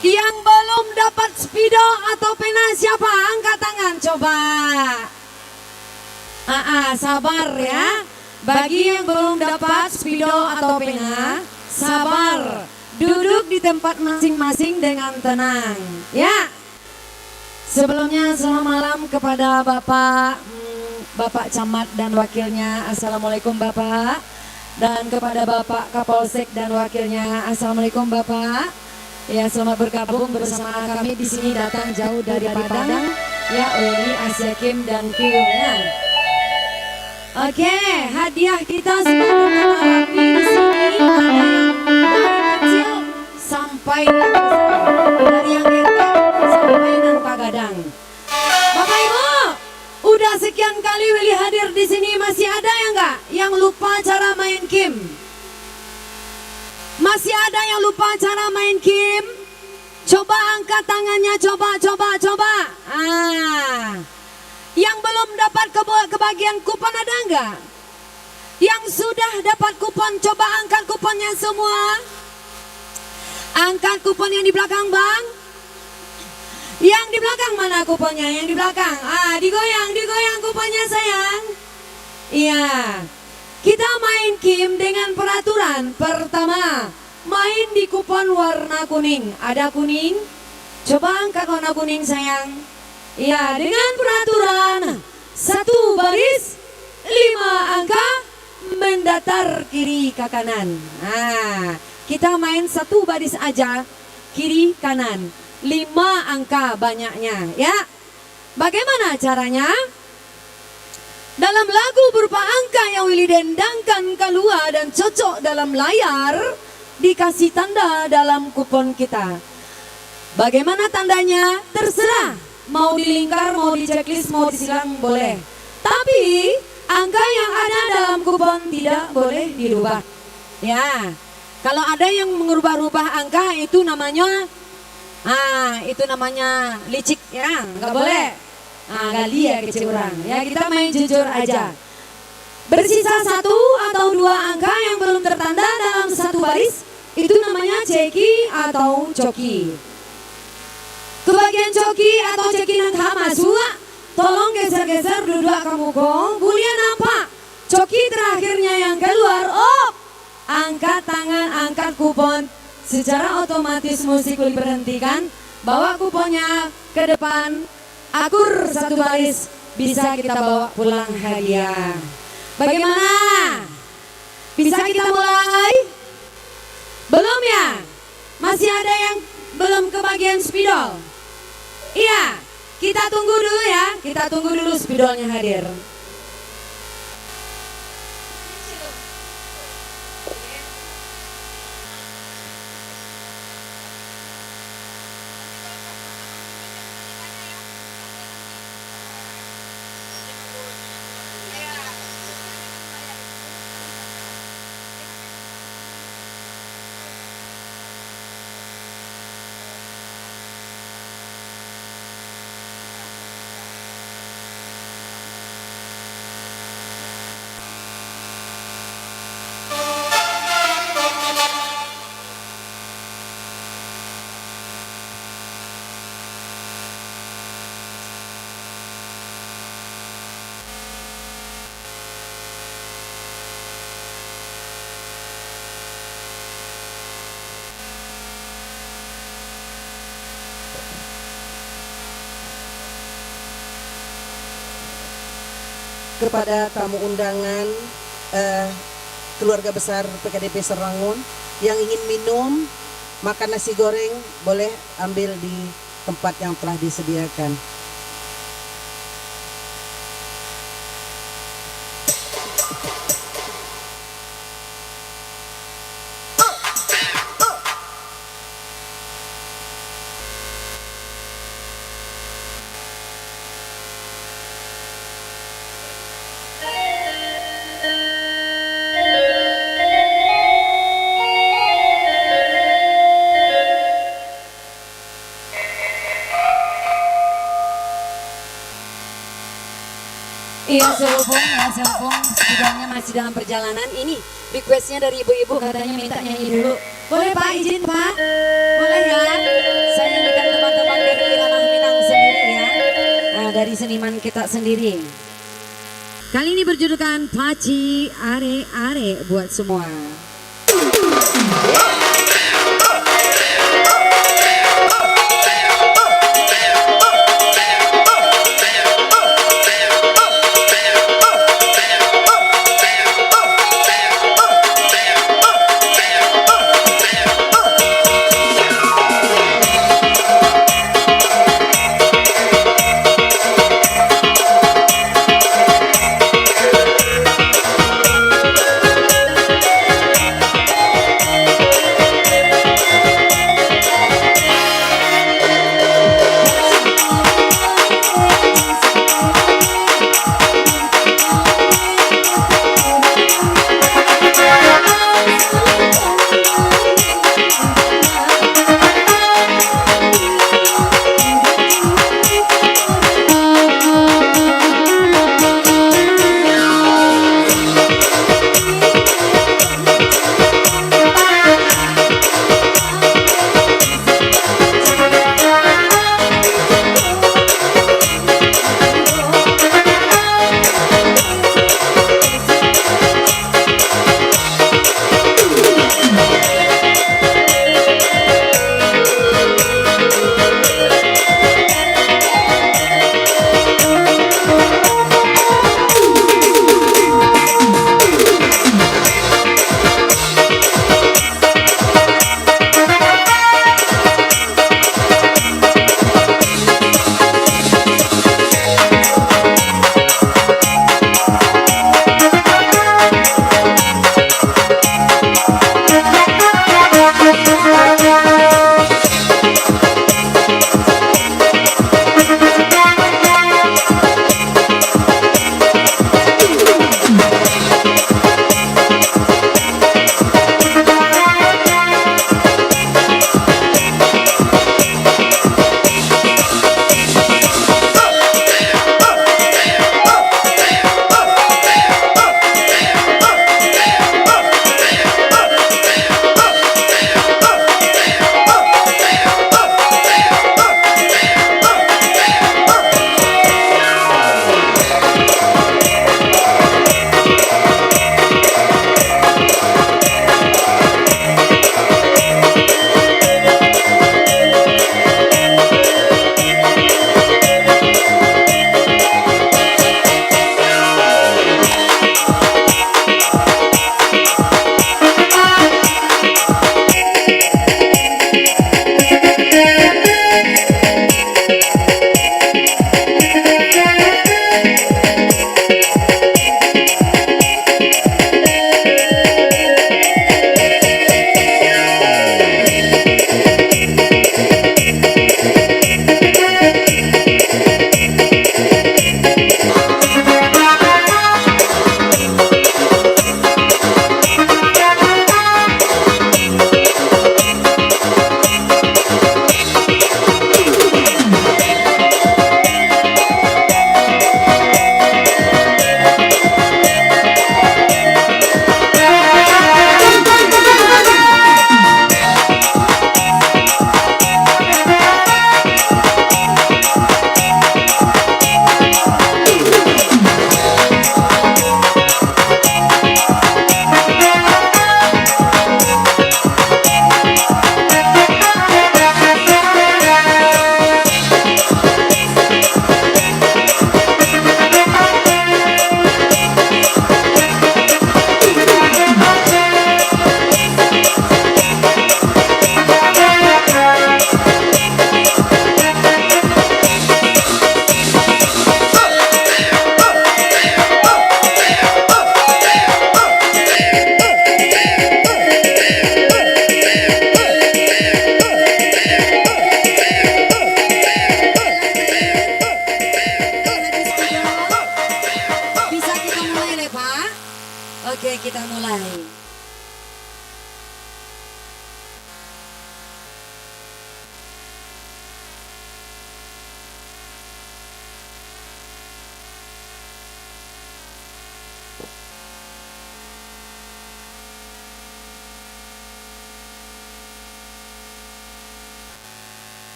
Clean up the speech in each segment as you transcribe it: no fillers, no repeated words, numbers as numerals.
Yang belum dapat spidol atau pena siapa? Angkat tangan coba. Sabar ya. Bagi yang belum dapat spidol atau pena, sabar. Duduk di tempat masing-masing dengan tenang. Ya. Sebelumnya selamat malam kepada Bapak Camat dan wakilnya. Assalamualaikum Bapak. Dan kepada Bapak Kapolsek dan wakilnya. Assalamualaikum Bapak. Ya, selamat bergabung bersama kami di sini, datang jauh dari Padang. Ya, Uli, Asyakim dan Kium ya. Oke, hadiah kita semakin rapi di sini. Ada yang dari kecil sampai yang besar, dari yang kecil sampai yang pagadang. Bapak Ibu, udah sekian kali Willy hadir di sini, masih ada yang enggak yang lupa cara main game? Masih ada yang lupa cara main game? Coba angkat tangannya, coba. Yang belum dapat kebagian kupon ada enggak? Yang sudah dapat kupon, coba angkat kuponnya semua. Angkat kupon yang di belakang Bang. Yang di belakang mana kuponnya? Yang di belakang. Digoyang kuponnya sayang. Iya. Kita main game dengan peraturan. Pertama, main di kupon warna kuning. Ada kuning? Coba angkat warna kuning sayang. Ya, dengan peraturan 1 baris 5 angka mendatar kiri ke kanan. Nah, kita main 1 baris aja, kiri kanan. 5 angka banyaknya ya. Bagaimana caranya? Dalam lagu berupa angka yang Willy dendangkan keluar dan cocok dalam layar, dikasih tanda dalam kupon kita. Bagaimana tandanya? Terserah. Mau dilingkar, mau di checklist, mau disilang boleh. Tapi angka yang ada dalam kupon tidak boleh dirubah. Ya, kalau ada yang mengubah-ubah angka itu namanya licik ya, nggak boleh. Gali ya kecil orang. Ya, kita main jujur aja. Bersisa 1 atau 2 angka yang belum tertanda dalam 1 baris, itu namanya ceki atau coki. Kebagian coki atau ceki nang masuk, tolong geser-geser duduk kamu kong. Bulian nampak coki terakhirnya yang keluar. Angkat tangan, angkat kupon. Secara otomatis musik diberhentikan. Bawa kuponnya ke depan. Akur 1 baris, bisa kita bawa pulang hadiah. Bagaimana? Bisa kita mulai? Belum ya? Masih ada yang belum kebagian spidol? Iya, kita tunggu dulu ya. Kita tunggu dulu spidolnya hadir. Kepada tamu undangan keluarga besar PKDP Serangun yang ingin minum, makan nasi goreng, boleh ambil di tempat yang telah disediakan. Iya sehubung sidangnya masih dalam perjalanan. Ini requestnya dari ibu-ibu, katanya minta nyanyi dulu. Boleh Pak, izin Pak? Boleh ya? band kita sendiri. Kali ini berjudulkan Paci Are Are buat semua.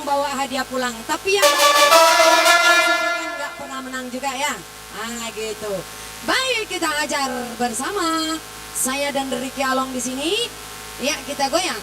bawa hadiah pulang. Tapi yang nggak pernah menang juga ya. Ah gitu. Baik, kita ajar bersama. Saya dan Ricky Along di sini. Ya, kita goyang.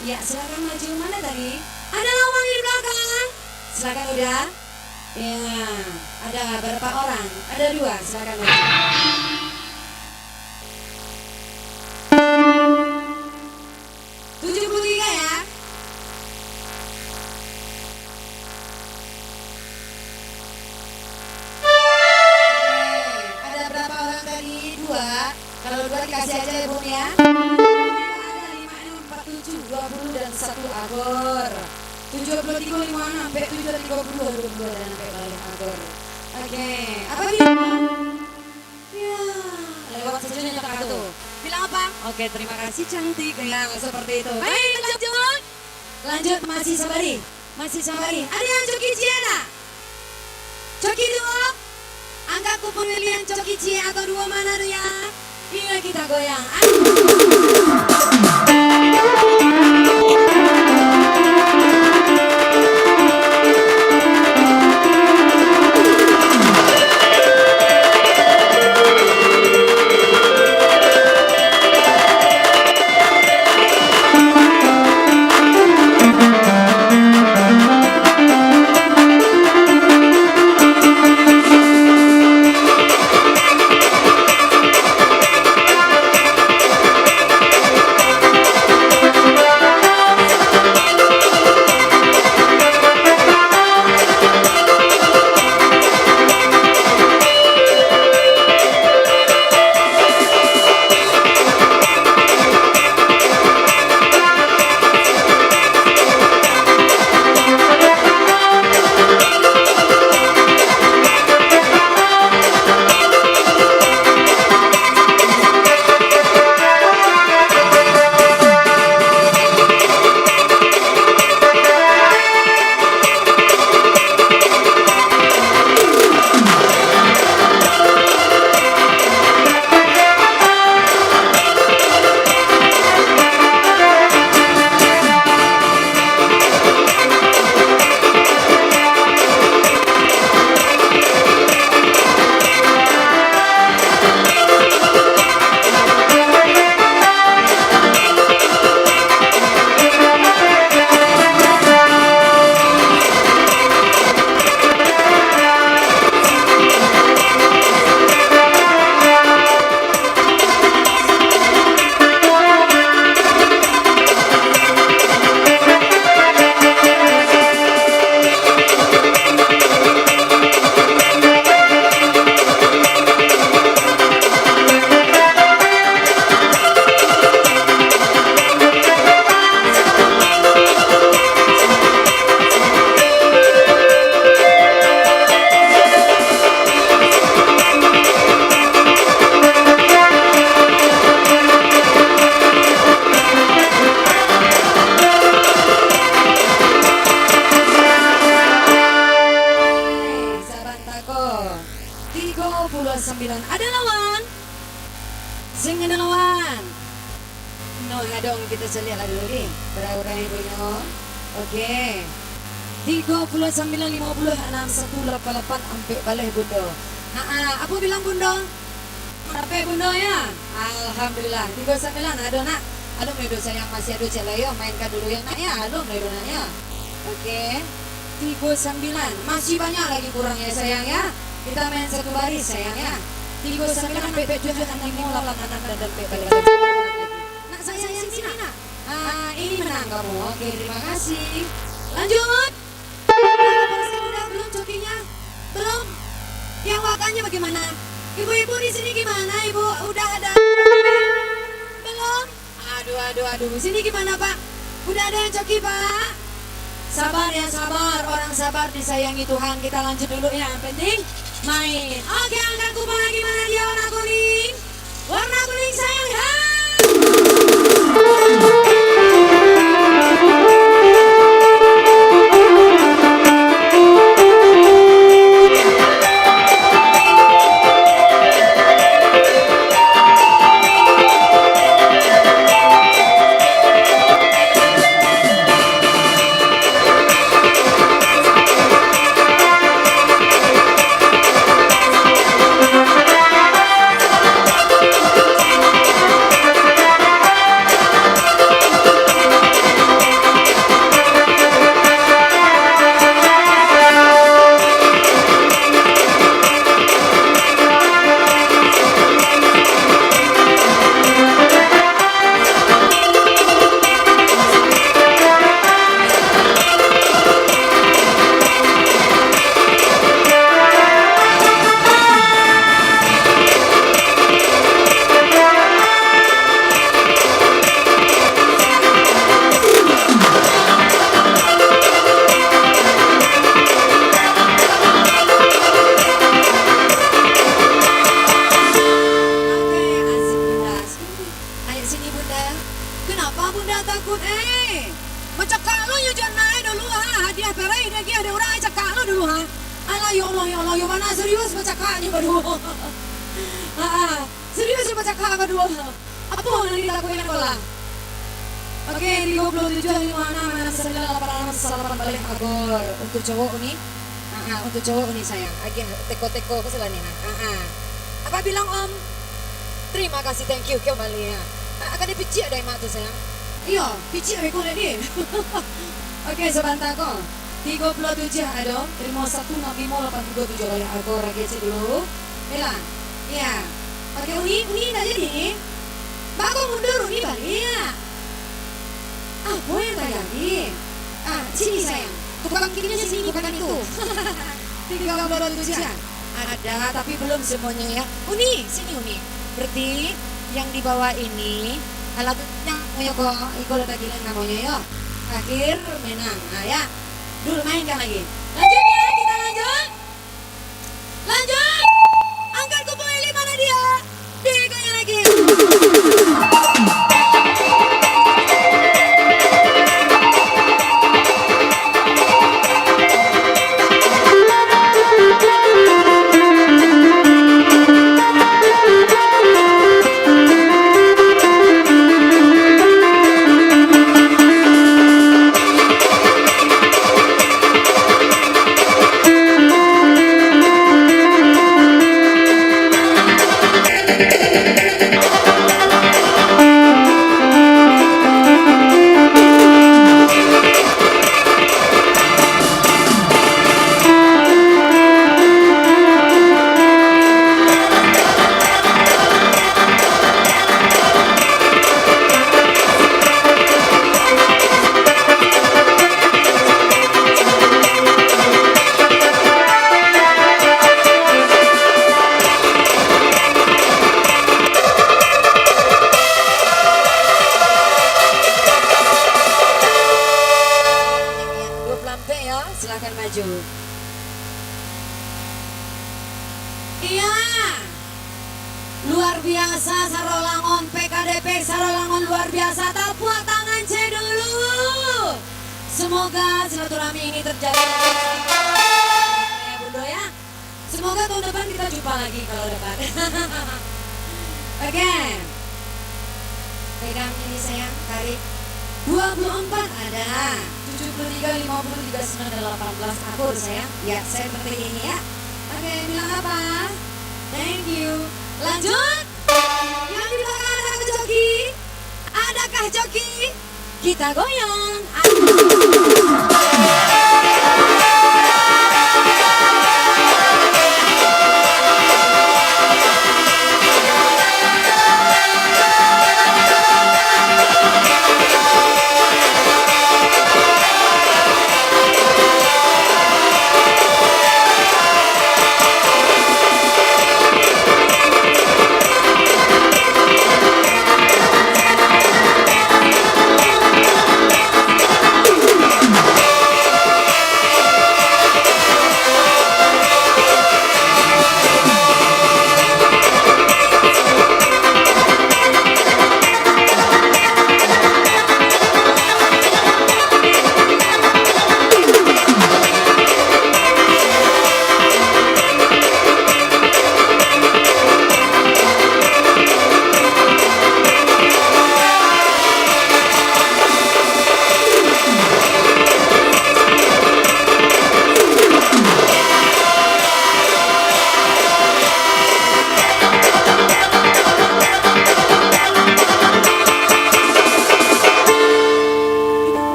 Ya, silakan maju. Mana tadi? Ada lawan di belakang. Silakan udah. Ya, ada berapa orang? Ada 2. Silakan maju. ya. Oke, ada berapa orang tadi? 2. Kalau 2 dikasih aja ya Bun ya. Ada 5, 6, 4, 7, 20 dan 1 agor. 73, 56, sampai 7, 32, 22 dan sampai balik agor. Oke, apa bilang? Ya, lewat saja nyetak kartu. Bilang apa? Oke, terima kasih cantik. Ya, seperti itu. Baik, lanjut. Lanjut, masih sabari. Masih sabari. Ada yang coki ciana? Coki 2. Angka kupon pilihan coki cie atau 2 mana tuh ya? Iya, kita goyang. Ada lawan? Sing ada lawan. No, nggak dong, kita lihat dulu nih. Berapa ibu no? Oke. 39, 50, 61, 88 sampai balik bundo. Apa bilang bundo? Sampai bundo ya? Alhamdulillah. 39 ada nak. Aduh medo sayang masih ada celayo, mainkan dulu yang nak ya. Aduh medo nanya. Oke. 39 masih banyak lagi kurangnya sayang ya. Kita main satu baris sayang ya. 39 sampai 7 6 8 dan balik. Nak saya sini nak. Ini menang kamu. Oke, terima kasih. Lanjut. Udah belum cokinya? Belum. Yang wakanya bagaimana? Ibu-ibu di sini gimana ibu? Udah ada? Belum. Aduh. Sini gimana pak? Udah ada yang coki pak? Sabar ya sabar. Orang sabar disayangi Tuhan. Kita lanjut dulu ya. Yang penting main. Oke, angkat kupon lagi mana dia warna kuning? Warna kuning sayang ya. perai lagi ada orang yang cakap lo dulu ha. Alah ya Allah, ya mana serius bercakapnya berdua. Serius bercakap berdua. Apa yang dilakukan bola? Oke, 37 hari mana 988 balik agor untuk cowok ini. Untuk cowok ini sayang. Lagi teko-teko kesalahan nih. Apa bilang Om? Terima kasih, thank you kembali ya. Akan dipicik ada yang mati sayang. Iya, picik aku ni. Oke, sebentar kok. 37 ada, terima 16587 oleh aku lagi dulu. Bella, ya. Oke, uni dah jadi. Bagus mundur uni balik ya. Boleh tak jadi? Sini sayang. Tukang kirinya sini bukan itu. 37 ada, tapi belum semuanya ya. Uni, sini Uni. Berarti yang di bawah ini alatnya kok ikut lagi namanya ya. Akhir menang. Nah ya. Dulu mainkan lagi. Lanjut ya, kita lanjut. Lanjut. Angkat kumpul Eli, mana dia? Diganya lagi. Silakan maju. Iya. Luar biasa Sarolangun PKDP Sarolangun luar biasa. Tepuk tangan C dulu. Semoga silaturahmi ini terjadi. Ya Bunda ya. Semoga tahun depan kita jumpa lagi kalau dapat. Oke. Pegang ini sayang, tarik. 24 ada. 73, 50, 39, dan 18 akur sayang. Ya, saya seperti ini ya. Oke, bilang apa? Thank you. Lanjut. Yang di belakang adakah joki? Adakah joki? Kita goyang.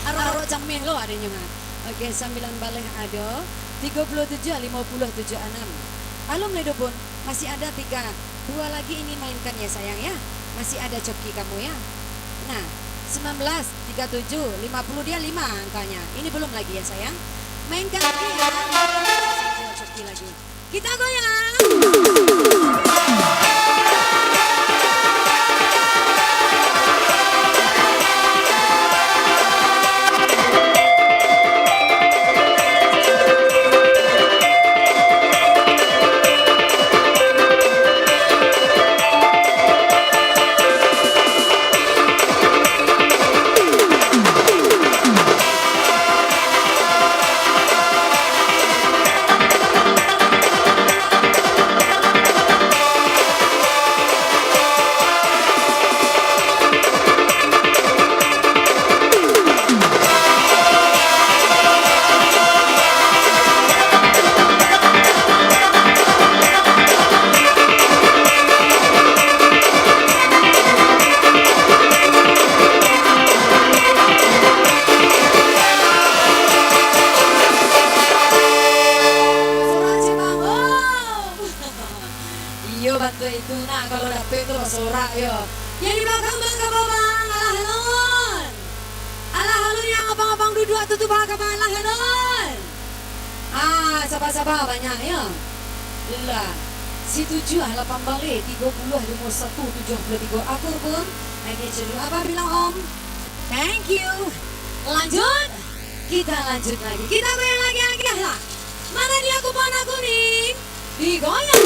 Arwah jamin lo adanya mah. Oke, 9 balik ada, 37, 50, 76. Alum ledo pun masih ada 3. 2 lagi ini mainkan ya sayang ya. Masih ada coki kamu ya. Nah, 19, 37, 50 dia 5 angkanya. Ini belum lagi ya sayang. Mainkan lagi ya. Coki lagi. Kita goyang. Iya bantu itu nak kalau dapet itu sorak yo. Yang di belakang bang alah halun. Alah halun yang abang-abang duduk tutup belakang alah halun. Sabar-sabar banyak ya. Lah. Si 7 8 balik 30 51 73 akur pun. Lagi dulu apa bilang Om? Thank you. Lanjut. Kita lanjut lagi. Kita goyang lagi lah. Mana dia kupon aku nih? Digoyang.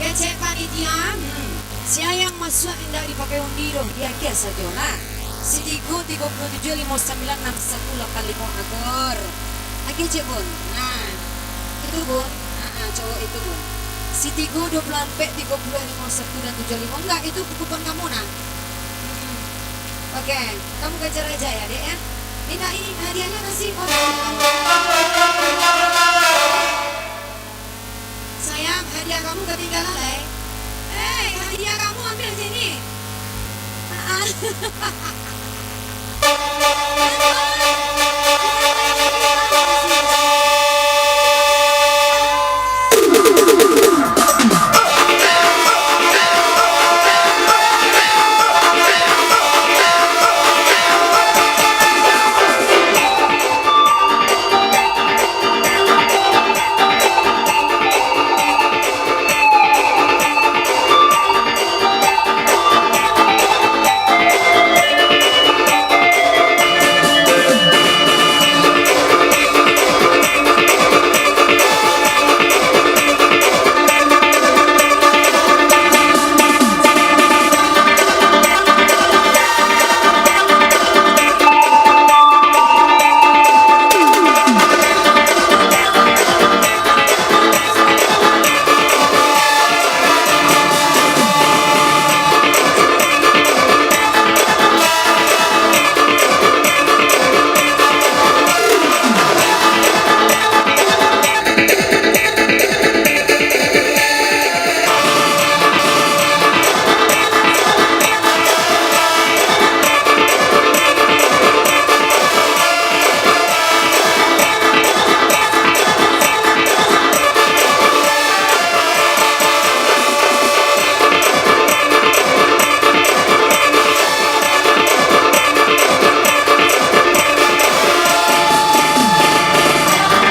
Kecek panitia, siapa yang masuk hendak dipakai undi dong, dia kes saja lah. Si Tigo 37 59 61 85 akor. Kecek bun, nah itu bun, cowok itu bun. Si Tigo 24 30 51 dan 75 enggak itu kupon kamu nah. Oke, kamu kejar aja ya dek ya. Minta ini hadiahnya kasih sayang, hadiah kamu ketinggalan hadiah kamu ambil sini.